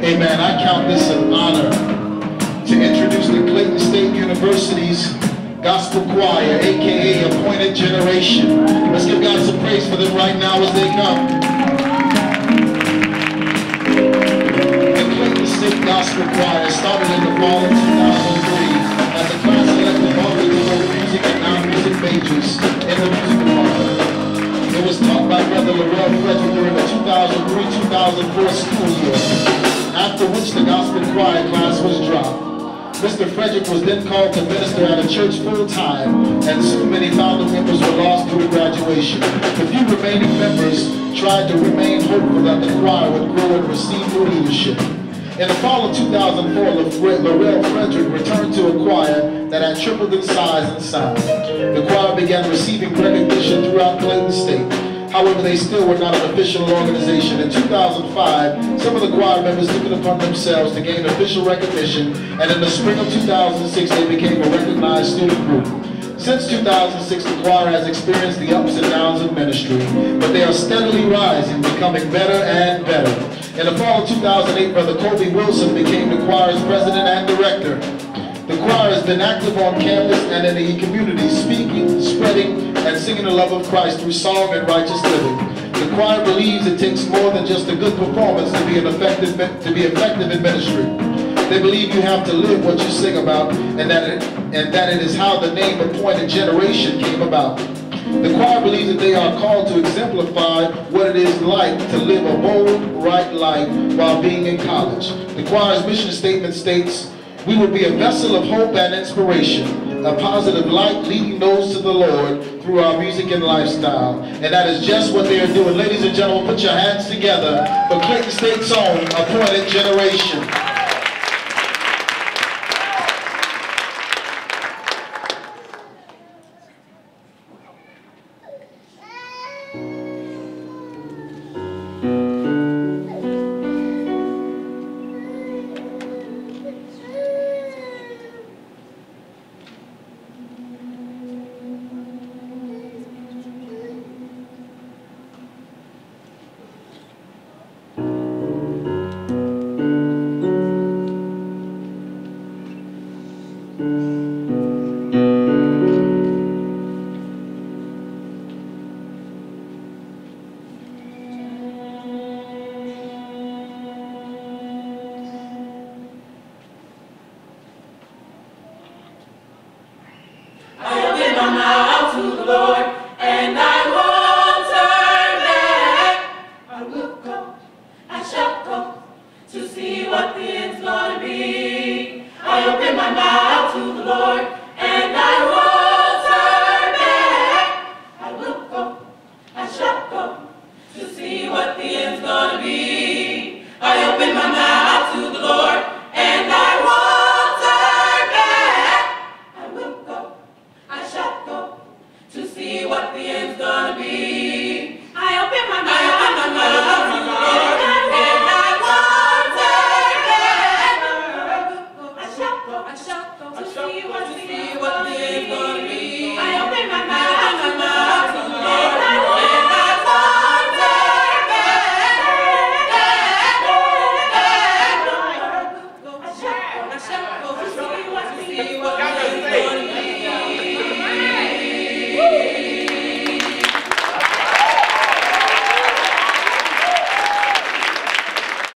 Amen. I count this an honor to introduce the Clayton State University's Gospel Choir, aka Appointed Generation. Let's give God some praise for them right now as they come. The Clayton State Gospel Choir started in the fall of 2003 as a class selected only to both music and non-music majors in the music department. It was taught by Brother Laurel Frederick during the 2003-2004 school year, after which the gospel choir class was dropped. Mr. Frederick was then called to minister at a church full-time, and soon many founding members were lost due to graduation. The few remaining members tried to remain hopeful that the choir would grow and receive new leadership. In the fall of 2004, Laurel Frederick returned to a choir that had tripled in size and sound. The choir began receiving recognition throughout Clayton State. However, they still were not an official organization. In 2005, some of the choir members took it upon themselves to gain official recognition, and in the spring of 2006, they became a recognized student group. Since 2006, the choir has experienced the ups and downs of ministry, but they are steadily rising, becoming better and better. In the fall of 2008, Brother Kobe Wilson became the choir's president and director. The choir has been active on campus and in the community, speaking, spreading, and singing the love of Christ through song and righteous living. The choir believes it takes more than just a good performance to be effective in ministry. They believe you have to live what you sing about, and that it is how the name Appointed Generation came about. The choir believes that they are called to exemplify what it is like to live a bold, right life while being in college. The choir's mission statement states, "We will be a vessel of hope and inspiration, a positive light leading those to the Lord through our music and lifestyle." And that is just what they are doing. Ladies and gentlemen, put your hands together for Clayton State's own Appointed Generation. To see what it's gonna be, I open my mouth.